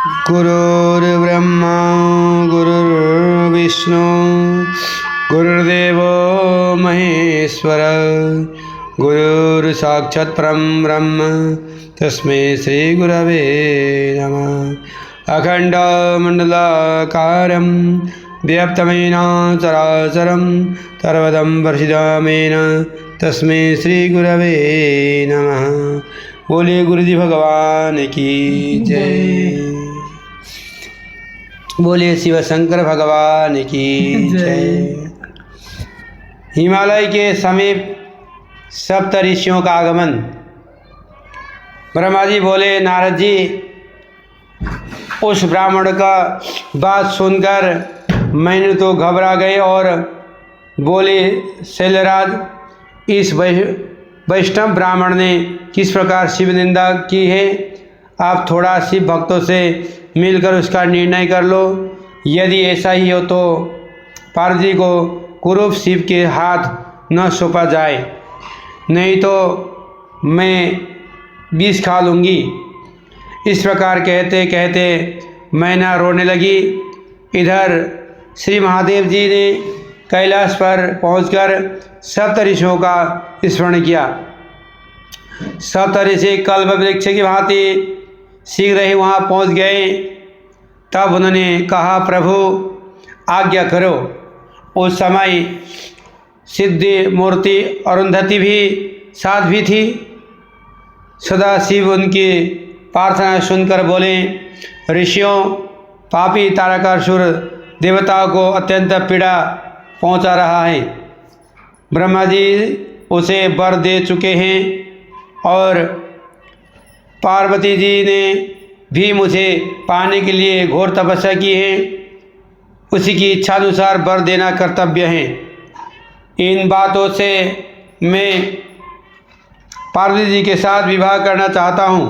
गुरुर्ब्रह्मा गुरुर्विष्णु गुरुर्देव महेश्वर गुरुर्साक्षात् परं ब्रह्म तस्मै श्री गुरवे नमः। अखण्डमण्डलाकारं व्याप्तमेन चराचरं सर्वदं वर्षितमेन तस्मै श्री गुरवे नमः। बोले गुरुजी भगवान की जय। बोले शिव शंकर भगवान की जय। हिमालय के समीप सप्त ऋषियों का आगमन। ब्रह्मा जी बोले, नारद जी, उस ब्राह्मण का बात सुनकर मैंने तो घबरा गए और बोले, शैलराज, इस वैष्णव ब्राह्मण ने किस प्रकार शिव निंदा की है। आप थोड़ा शिव भक्तों से मिलकर उसका निर्णय कर लो। यदि ऐसा ही हो तो पार्वती को कुरूप शिव के हाथ न सौंपा जाए, नहीं तो मैं विष खा लूँगी। इस प्रकार कहते कहते मैना रोने लगी। इधर श्री महादेव जी ने कैलाश पर पहुंचकर सप्त ऋषियों का स्मरण किया। सप्त ऋषि कल्प वृक्ष की भांति शीघ्र ही वहाँ पहुँच गए। तब उन्होंने कहा, प्रभु आज्ञा करो। उस समय सिद्धि मूर्ति अरुंधति भी साथ भी थी। सदाशिव उनकी प्रार्थना सुनकर बोले, ऋषियों, पापी तारकासुर देवताओं को अत्यंत पीड़ा पहुंचा रहा है। ब्रह्मा जी उसे वर दे चुके हैं और पार्वती जी ने भी मुझे पाने के लिए घोर तपस्या की है। उसी की इच्छा अनुसार वर देना कर्तव्य है। इन बातों से मैं पार्वती जी के साथ विवाह करना चाहता हूँ।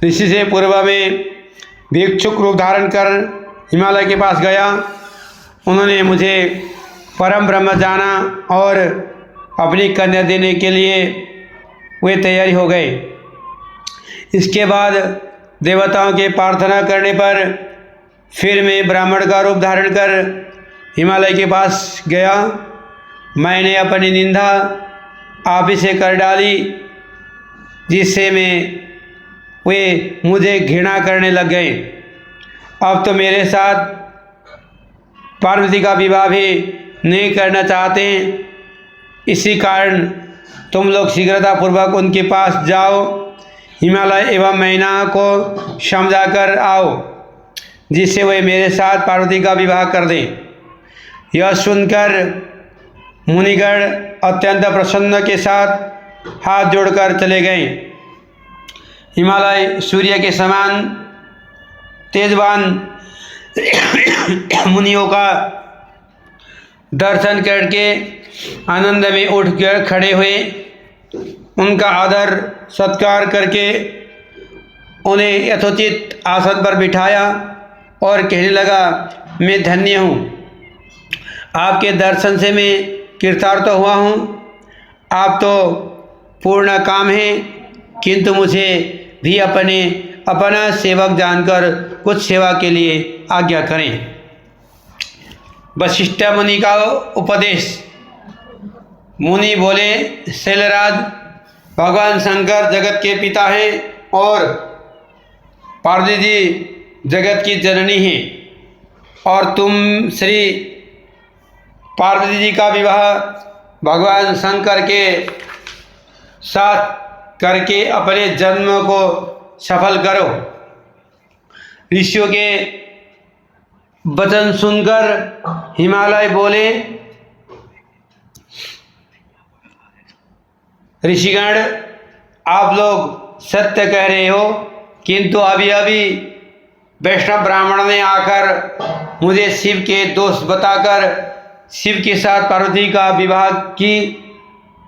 ऋषि से पूर्व में भिक्षुक रूप धारण कर हिमालय के पास गया। उन्होंने मुझे परम ब्रह्म जाना और अपनी कन्या देने के लिए वे तैयारी हो गए। इसके बाद देवताओं के प्रार्थना करने पर फिर मैं ब्राह्मण का रूप धारण कर हिमालय के पास गया। मैंने अपनी निंदा आप ही से कर डाली, जिससे वे मुझे घृणा करने लग गए। अब तो मेरे साथ पार्वती का विवाह भी नहीं करना चाहते। इसी कारण तुम लोग शीघ्रतापूर्वक उनके पास जाओ, हिमालय एवं मैना को समझा कर आओ, जिससे वे मेरे साथ पार्वती का विवाह कर दें। यह सुनकर मुनिगण अत्यंत प्रसन्न के साथ हाथ जोड़कर चले गए। हिमालय सूर्य के समान तेजवान मुनियों का दर्शन करके आनंद में उठकर खड़े हुए। उनका आदर सत्कार करके उन्हें यथोचित आसन पर बिठाया और कहने लगा, मैं धन्य हूँ। आपके दर्शन से मैं कृतार्थ हुआ हूँ। आप तो पूर्ण काम हैं, किंतु मुझे भी अपना सेवक जानकर कुछ सेवा के लिए आज्ञा करें। वशिष्ठ मुनि का उपदेश। मुनि बोले, शैलराज, भगवान शंकर जगत के पिता हैं और पार्वती जी जगत की जननी हैं, और तुम श्री पार्वती जी का विवाह भगवान शंकर के साथ करके अपने जन्म को सफल करो। ऋषियों के वचन सुनकर हिमालय बोले, ऋषिगण, आप लोग सत्य कह रहे हो, किंतु अभी अभी वैष्णव ब्राह्मण ने आकर मुझे शिव के दोष बताकर शिव के साथ पार्वती का विवाह की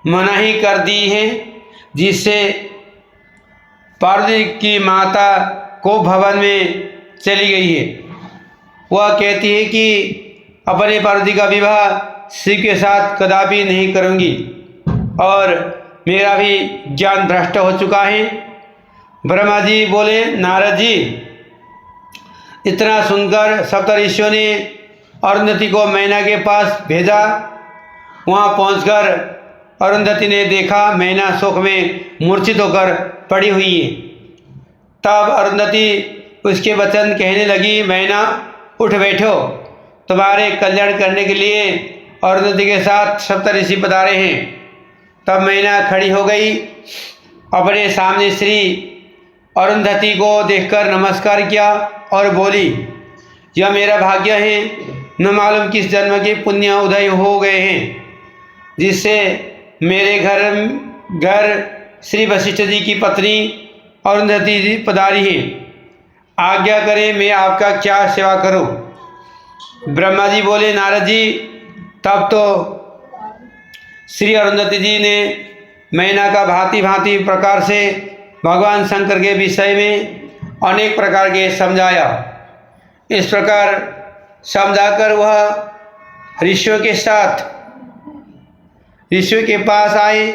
मनाही कर दी है, जिससे पार्वती की माता को भवन में चली गई है। वह कहती है कि अपने पार्वती का विवाह शिव के साथ कदापि नहीं करूँगी और मेरा भी ज्ञान भ्रष्ट हो चुका है। ब्रह्मा जी बोले, नारद जी, इतना सुनकर सप्तऋषियों ने अरुंधति को मैना के पास भेजा। वहाँ पहुंचकर अरुंधति ने देखा मैना शोक में मूर्छित होकर पड़ी हुई है। तब अरुंधति उसके वचन कहने लगी, मैना उठ बैठो, तुम्हारे कल्याण करने के लिए अरुंधति के साथ सप्तऋषि पधारे हैं। तब मैना खड़ी हो गई, अपने सामने श्री अरुंधति को देखकर नमस्कार किया और बोली, यह मेरा भाग्य है, न मालूम किस जन्म के पुण्य उदय हो गए हैं जिससे मेरे घर श्री वशिष्ठ जी की पत्नी अरुंधति जी पधारी है। आज्ञा करें, मैं आपका क्या सेवा करूं? ब्रह्मा जी बोले, नारद जी, तब तो श्री अरुंधति जी ने मैना का भांति भांति प्रकार से भगवान शंकर के विषय में अनेक प्रकार के समझाया। इस प्रकार समझाकर वह ऋषियों के साथ ऋषियों के पास आए।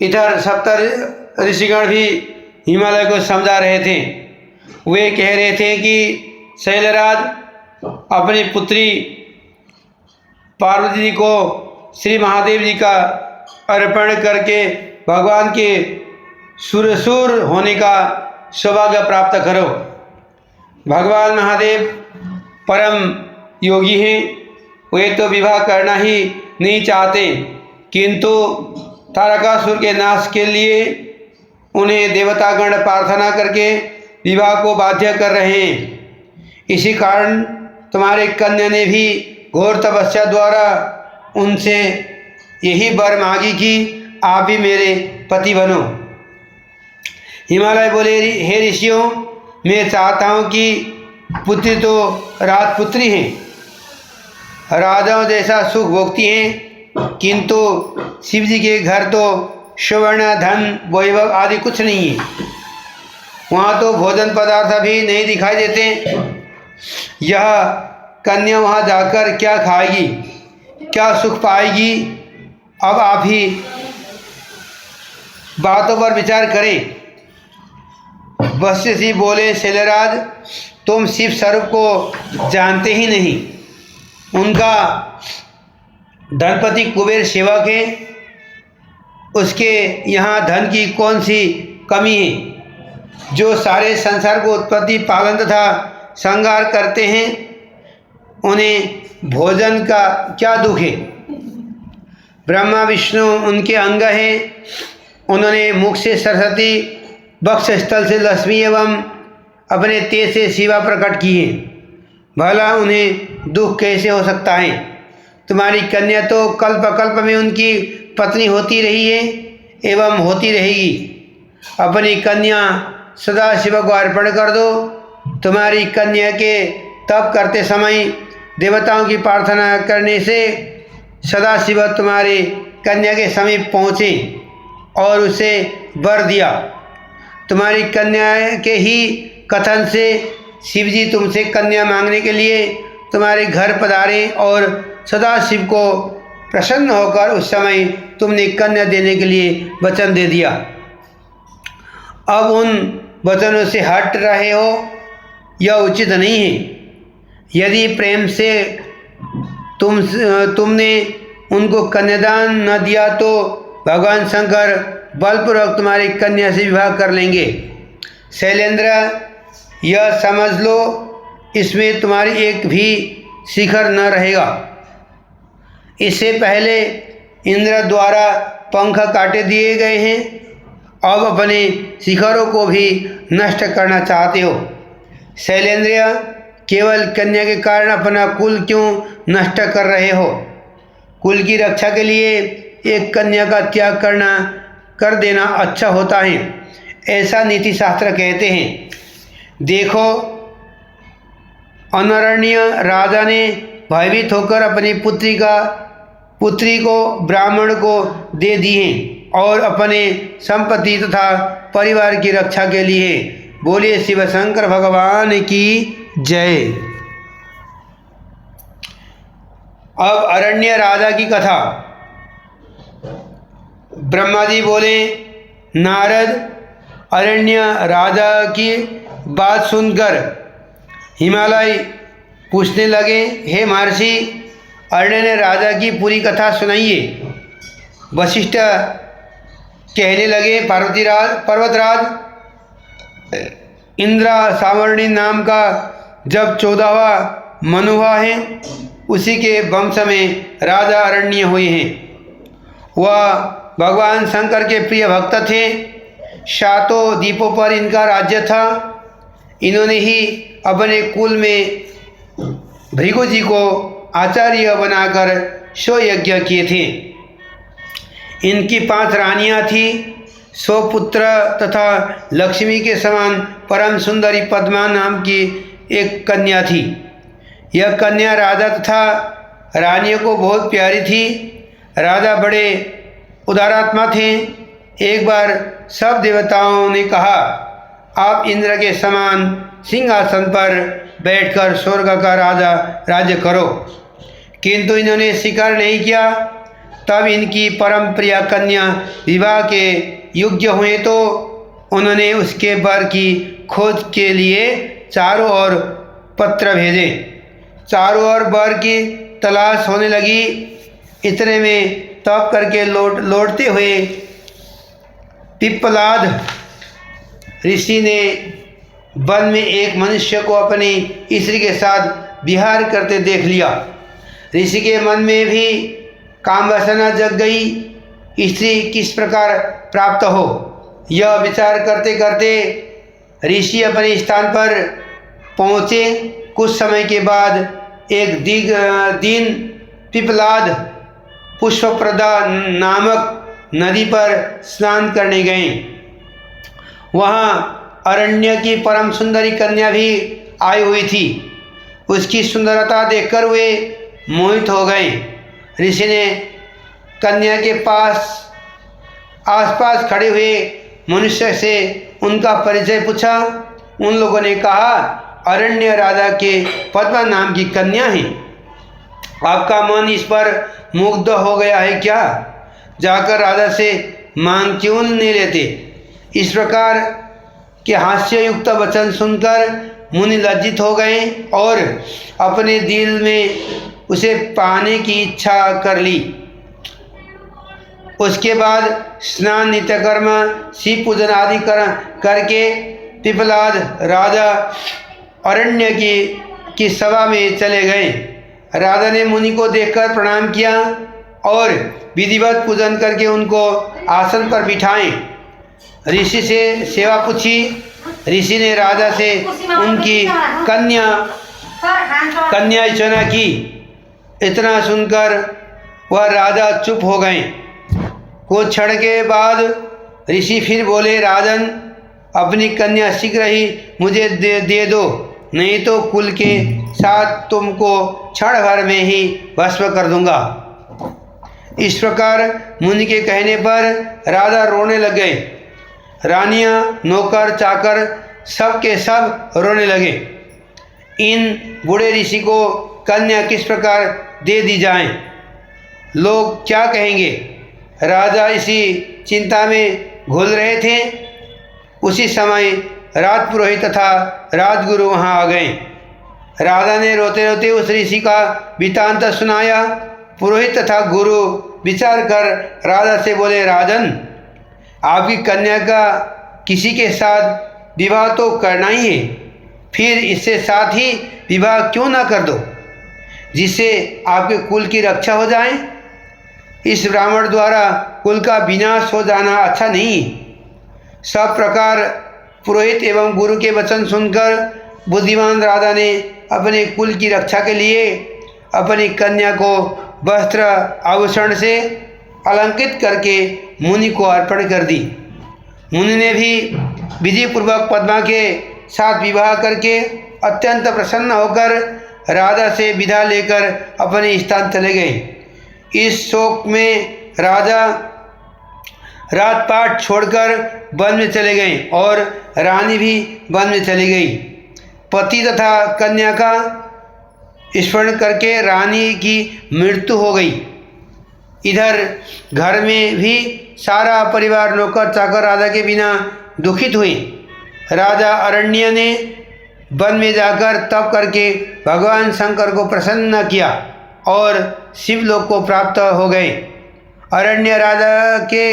इधर सप्त ऋषिगण भी हिमालय को समझा रहे थे। वे कह रहे थे कि शैलराज अपनी पुत्री पार्वती जी को श्री महादेव जी का अर्पण करके भगवान के सुरसुर होने का सौभाग्य प्राप्त करो। भगवान महादेव परम योगी हैं, वे तो विवाह करना ही नहीं चाहते, किंतु तारकासुर के नाश के लिए उन्हें देवतागण प्रार्थना करके विवाह को बाध्य कर रहे हैं। इसी कारण तुम्हारे कन्या ने भी घोर तपस्या द्वारा उनसे यही वर मांगी कि आप भी मेरे पति बनो। हिमालय बोले, हे ऋषियों, मैं चाहता हूँ कि पुत्री तो राजपुत्री हैं, राजाओं जैसा सुख भोगती हैं, किंतु शिव जी के घर तो स्वर्ण धन वैभव आदि कुछ नहीं है। वहाँ तो भोजन पदार्थ भी नहीं दिखाई देते। यह कन्या वहाँ जाकर क्या खाएगी, क्या सुख पाएगी? अब आप ही बातों पर विचार करें। वशिष्ठ जी बोले, शैलराज, तुम शिव स्वरूप को जानते ही नहीं। उनका धनपति कुबेर सेवक है, उसके यहाँ धन की कौन सी कमी है? जो सारे संसार को उत्पत्ति पालन तथा श्रृंगार करते हैं, उन्हें भोजन का क्या दुख है? ब्रह्मा विष्णु उनके अंग हैं, उन्होंने मुख से सरस्वती, वक्ष स्थल से लक्ष्मी एवं अपने तेज से शिवा प्रकट किए। भला उन्हें दुख कैसे हो सकता है? तुम्हारी कन्या तो कल्प कल्प में उनकी पत्नी होती रही है एवं होती रहेगी। अपनी कन्या सदा शिव को अर्पण कर दो। तुम्हारी कन्या के तप करते समय देवताओं की प्रार्थना करने से सदा शिव तुम्हारे कन्या के समीप पहुँचे और उसे वर दिया। तुम्हारी कन्या के ही कथन से शिव जी तुमसे कन्या मांगने के लिए तुम्हारे घर पधारे और सदा शिव को प्रसन्न होकर उस समय तुमने कन्या देने के लिए वचन दे दिया। अब उन वचनों से हट रहे हो, यह उचित नहीं है। यदि प्रेम से तुमने उनको कन्यादान न दिया तो भगवान शंकर बलपूर्वक तुम्हारी कन्या से विवाह कर लेंगे। शैलेंद्र, यह समझ लो, इसमें तुम्हारी एक भी शिखर न रहेगा। इससे पहले इंद्र द्वारा पंख काटे दिए गए हैं, अब अपने शिखरों को भी नष्ट करना चाहते हो। शैलेंद्र, केवल कन्या के कारण अपना कुल क्यों नष्ट कर रहे हो? कुल की रक्षा के लिए एक कन्या का त्याग कर देना अच्छा होता है, ऐसा नीति शास्त्र कहते हैं। देखो, अनरण्य राजा ने भयभीत होकर अपनी पुत्री को ब्राह्मण को दे दिए और अपने संपत्ति तथा परिवार की रक्षा के लिए। बोलिए शिव शंकर भगवान की जय। अब अरण्य राजा की कथा। ब्रह्मा जी बोले, नारद, अरण्य राजा की बात सुनकर हिमालय पूछने लगे, हे महर्षि, अरण्य ने राजा की पूरी कथा सुनाइए। वशिष्ठ कहने लगे, पर्वतराज, इंद्र सावर्णी नाम का जब 14वां मनु हुआ है, उसी के वंश में राजा अरण्य हुए हैं। वह भगवान शंकर के प्रिय भक्त थे। 7 द्वीपों पर इनका राज्य था। इन्होंने ही अपने कुल में भृगु जी को आचार्य बनाकर 100 यज्ञ किए थे। इनकी 5 रानियां थी। 100 पुत्र तथा लक्ष्मी के समान परम सुंदरी पद्मा नाम की एक कन्या थी। यह कन्या राजा तथा रानियों को बहुत प्यारी थी। राजा बड़े उदारात्मा थे। एक बार सब देवताओं ने कहा, आप इंद्र के समान सिंहासन पर बैठकर स्वर्ग का राज्य करो, किंतु इन्होंने स्वीकार नहीं किया। तब इनकी परम प्रिय कन्या विवाह के योग्य हुए तो उन्होंने उसके वर की खोज के लिए चारों ओर पत्र भेजे। चारों ओर वर की तलाश होने लगी। इतने में तप करके लौटते हुए पिप्पलाद ऋषि ने वन में एक मनुष्य को अपनी स्त्री के साथ विहार करते देख लिया। ऋषि के मन में भी कामवासना जग गई। स्त्री किस प्रकार प्राप्त हो, यह विचार करते करते ऋषि अपने स्थान पर पहुँचे। कुछ समय के बाद एक दिन पिप्पलाद पुष्पप्रदा नामक नदी पर स्नान करने गए। वहाँ अरण्य की परम सुंदरी कन्या भी आई हुई थी। उसकी सुंदरता देखकर वे मोहित हो गए। ऋषि ने कन्या के आसपास खड़े हुए मनुष्य से उनका परिचय पूछा। उन लोगों ने कहा, अरण्य राजा के पद्मा नाम की कन्या है। आपका मन इस पर मुग्ध हो गया है क्या? जाकर राजा से मांग क्यों नहीं लेते? इस प्रकार के हास्ययुक्त वचन सुनकर मुनि लज्जित हो गए और अपने दिल में उसे पाने की इच्छा कर ली। उसके बाद स्नान नित्यकर्म शिव पूजन आदि करके पिप्पलाद राजा अरण्य की सभा में चले गए। राजा ने मुनि को देखकर प्रणाम किया और विधिवत पूजन करके उनको आसन पर बिठाएं। ऋषि से सेवा पूछी। ऋषि ने राजा से उनकी कन्या याचना की। इतना सुनकर वह राजा चुप हो गए। कुछ क्षण के बाद ऋषि फिर बोले, राजन, अपनी कन्या शीघ्र ही मुझे दे दो, नहीं तो कुल के साथ तुमको क्षण भर में ही भस्म कर दूंगा। इस प्रकार मुनि के कहने पर राजा रोने लग गए। रानियां, नौकर, चाकर सब के सब रोने लगे। इन बूढ़े ऋषि को कन्या किस प्रकार दे दी जाए? लोग क्या कहेंगे? राजा इसी चिंता में घुल रहे थे। उसी समय राज पुरोहित तथा राजगुरु वहाँ आ गए। राजा ने रोते रोते उस ऋषि का वृत्तांत सुनाया। पुरोहित तथा गुरु विचार कर राजा से बोले, राजन, आपकी कन्या का किसी के साथ विवाह तो करना ही है, फिर इससे साथ ही विवाह क्यों ना कर दो, जिससे आपके कुल की रक्षा हो जाए। इस ब्राह्मण द्वारा कुल का विनाश हो जाना अच्छा नहीं। सब प्रकार पुरोहित एवं गुरु के वचन सुनकर बुद्धिमान राजा ने अपने कुल की रक्षा के लिए अपनी कन्या को वस्त्र आभूषण से अलंकृत करके मुनि को अर्पण कर दी। मुनि ने भी विधिपूर्वक पद्मा के साथ विवाह करके अत्यंत प्रसन्न होकर राजा से विदा लेकर अपने स्थान चले गए। इस शोक में राजा राजपाट छोड़कर वन में चले गए और रानी भी वन में चली गई। पति तथा कन्या का स्मरण करके रानी की मृत्यु हो गई। इधर घर में भी सारा परिवार नौकर चाकर राजा के बिना दुखित हुए। राजा अरण्य ने वन में जाकर तप करके भगवान शंकर को प्रसन्न किया और शिवलोक को प्राप्त हो गए। अरण्य राजा के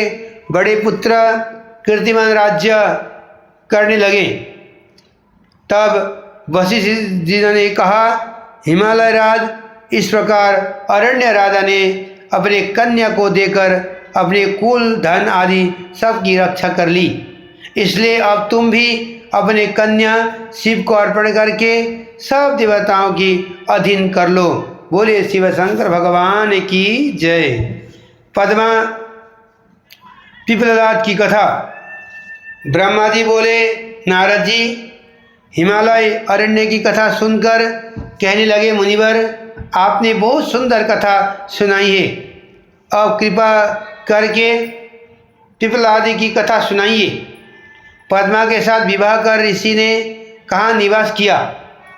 बड़े पुत्र कीर्तिमान राज्य करने लगे। तब वशिष्ठ जी ने कहा, हिमालय राज, इस प्रकार अरण्य राजा ने अपने कन्या को देकर अपने कुल धन आदि सबकी रक्षा कर ली, इसलिए अब तुम भी अपने कन्या शिव को अर्पण करके सब देवताओं की अधीन कर लो। बोले शिव शंकर भगवान की जय। पद्मा पिपललाद की कथा। ब्रह्मा जी बोले, नारद जी, हिमालय अरण्य की कथा सुनकर कहने लगे, मुनिवर, आपने बहुत सुंदर कथा सुनाई है। अब कृपा करके पिपलादि की कथा सुनाइए। पद्मा के साथ विवाह कर ऋषि ने कहाँ निवास किया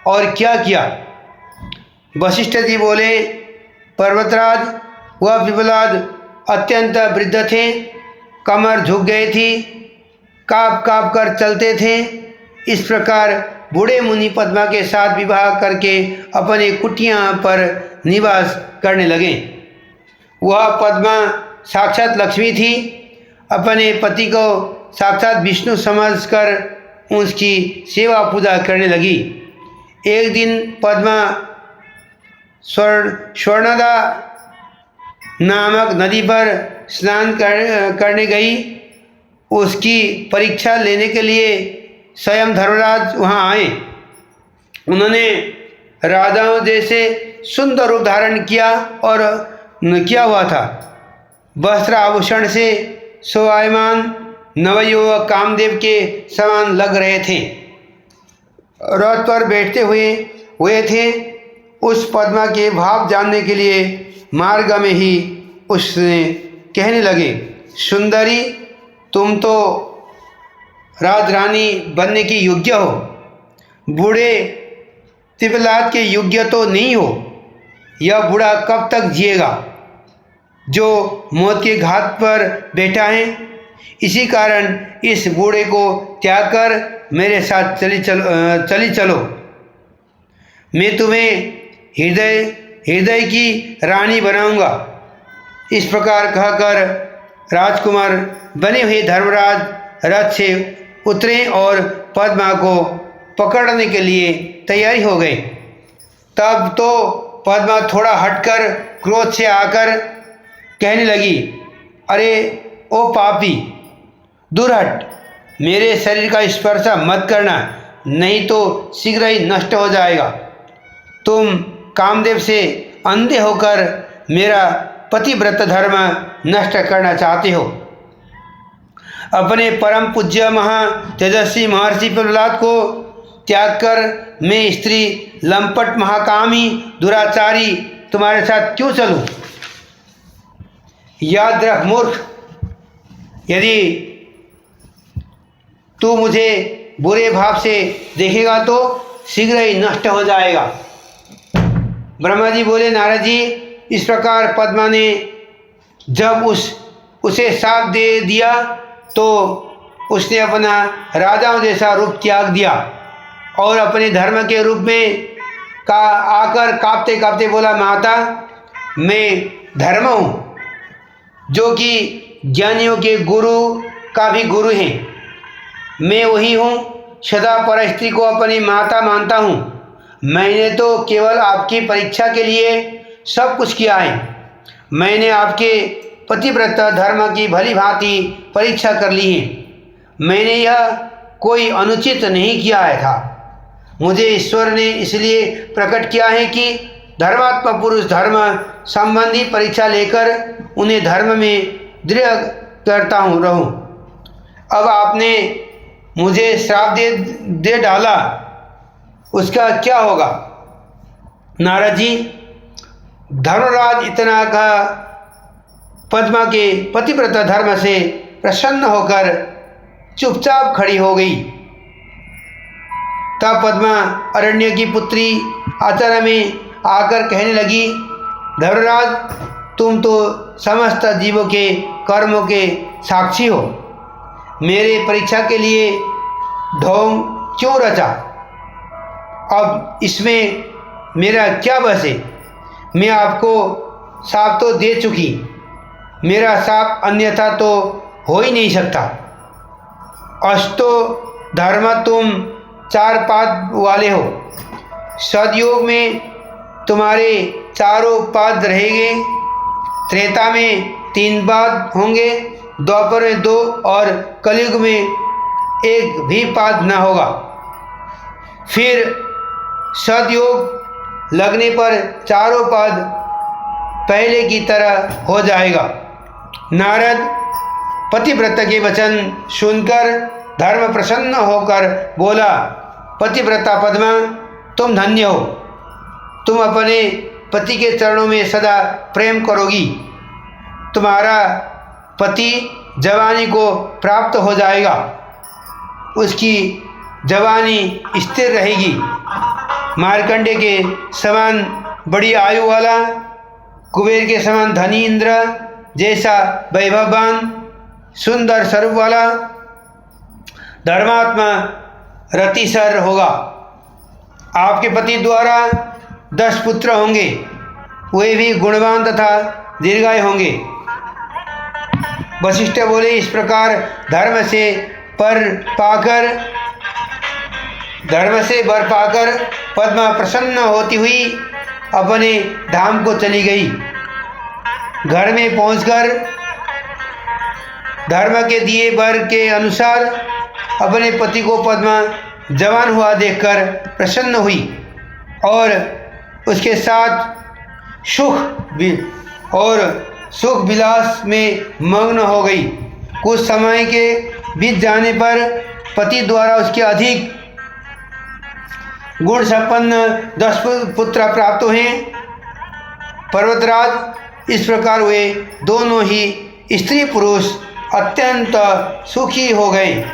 और क्या किया? वशिष्ठ जी बोले, पर्वतराज, वह पिपलाद अत्यंत वृद्ध थे, कमर झुक गई थी, काँप काँप कर चलते थे। इस प्रकार बूढ़े मुनि पद्मा के साथ विवाह करके अपने कुटिया पर निवास करने लगे। वह पद्मा साक्षात लक्ष्मी थी। अपने पति को साक्षात विष्णु समझकर उसकी सेवा पूजा करने लगी। एक दिन पद्मा स्वर्णदा नामक नदी पर स्नान करने गई। उसकी परीक्षा लेने के लिए स्वयं धर्मराज वहाँ आए। उन्होंने राजाओं जैसे सुंदर रूप धारण किया और किया हुआ था। वस्त्र आभूषण से शोभायमान नवयुवक कामदेव के समान लग रहे थे। रथ पर बैठते हुए थे। उस पद्मा के भाव जानने के लिए मार्ग में ही उसने कहने लगे, सुंदरी, तुम तो राजरानी बनने की योग्य हो, बूढ़े पिपलाद के योग्य तो नहीं हो। यह बूढ़ा कब तक जिएगा जो मौत के घाट पर बैठा है? इसी कारण इस बूढ़े को त्याग कर मेरे साथ चली चलो। मैं तुम्हें हृदय की रानी बनाऊंगा। इस प्रकार कहकर राजकुमार बने हुए धर्मराज रथ से उतरे और पद्मा को पकड़ने के लिए तैयारी हो गए। तब तो पद्मा थोड़ा हटकर क्रोध से आकर कहने लगी, अरे ओ पापी, दूर हट, मेरे शरीर का स्पर्श मत करना, नहीं तो शीघ्र ही नष्ट हो जाएगा। तुम कामदेव से अंधे होकर मेरा पतिव्रत धर्म नष्ट करना चाहते हो। अपने परम पूज्य महा तेजस्वी महर्षि प्रहलाद को त्याग कर मैं स्त्री लंपट महाकामी दुराचारी तुम्हारे साथ क्यों चलूं? याद रख मूर्ख, यदि तू मुझे बुरे भाव से देखेगा तो शीघ्र ही नष्ट हो जाएगा। ब्रह्मा जी बोले, नारद जी, इस प्रकार पद्मा ने जब उसे साथ दे दिया तो उसने अपना राजाओं जैसा रूप त्याग दिया और अपने धर्म के रूप में आकर कांपते कांपते बोला, माता, मैं धर्म हूँ, जो कि ज्ञानियों के गुरु का भी गुरु है। मैं वही हूँ, सदा पर स्त्री को अपनी माता मानता हूँ। मैंने तो केवल आपकी परीक्षा के लिए सब कुछ किया है। मैंने आपके पतिव्रत धर्म की भली भांति परीक्षा कर ली है। मैंने यह कोई अनुचित नहीं किया है था। मुझे ईश्वर ने इसलिए प्रकट किया है कि धर्मात्मा पुरुष धर्म संबंधी परीक्षा लेकर उन्हें धर्म में दृढ़ करता रहूं। अब आपने मुझे श्राप दे डाला, उसका क्या होगा? नारद जी, धर्मराज इतना का पद्मा के पतिव्रत धर्म से प्रसन्न होकर चुपचाप खड़ी हो गई। तब पद्मा अरण्य की पुत्री आचरण में आकर कहने लगी, धर्मराज, तुम तो समस्त जीवों के कर्मों के साक्षी हो। मेरे परीक्षा के लिए ढोंग क्यों रचा? अब इसमें मेरा क्या बस है? मैं आपको शाप तो दे चुकी, मेरा शाप अन्यथा तो हो ही नहीं सकता। अष्टो धर्म तुम 4 पाद वाले हो। सदयोग में तुम्हारे 4 पाद रहेंगे, त्रेता में 3 पाद होंगे, द्वापर में 2 और कलयुग में 1 भी पाद न होगा। फिर सदयोग लगने पर 4 पाद पहले की तरह हो जाएगा। नारद पतिव्रता के वचन सुनकर धर्म प्रसन्न होकर बोला, पतिव्रता पद्मा, तुम धन्य हो। तुम अपने पति के चरणों में सदा प्रेम करोगी। तुम्हारा पति जवानी को प्राप्त हो जाएगा, उसकी जवानी स्थिर रहेगी। मार्कंडे के समान बड़ी आयु वाला, कुबेर के समान धनी इंद्र जैसा वैभववान सुंदर स्वरूप वाला धर्मात्मा रतिसर होगा। आपके पति द्वारा 10 पुत्र होंगे, वे भी गुणवान तथा दीर्घायु होंगे। वशिष्ठ बोले, इस प्रकार धर्म से वर पाकर पद्मा प्रसन्न होती हुई अपने धाम को चली गई। घर में पहुंचकर धर्म के दिए वर के अनुसार अपने पति को पद्मा जवान हुआ देखकर प्रसन्न हुई और उसके साथ सुख विलास में मग्न हो गई। कुछ समय के बीत जाने पर पति द्वारा उसके अधिक गुण संपन्न 10 पुत्र प्राप्त हुए। पर्वतराज, इस प्रकार वे दोनों ही स्त्री पुरुष अत्यंत सुखी हो गए।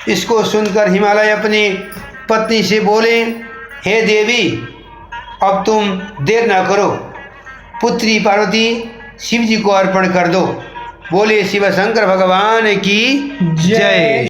इसको सुनकर हिमालय अपनी पत्नी से बोले, हे देवी, अब तुम देर न करो, पुत्री पार्वती शिव जी को अर्पण कर दो। बोले शिव शंकर भगवान की जय।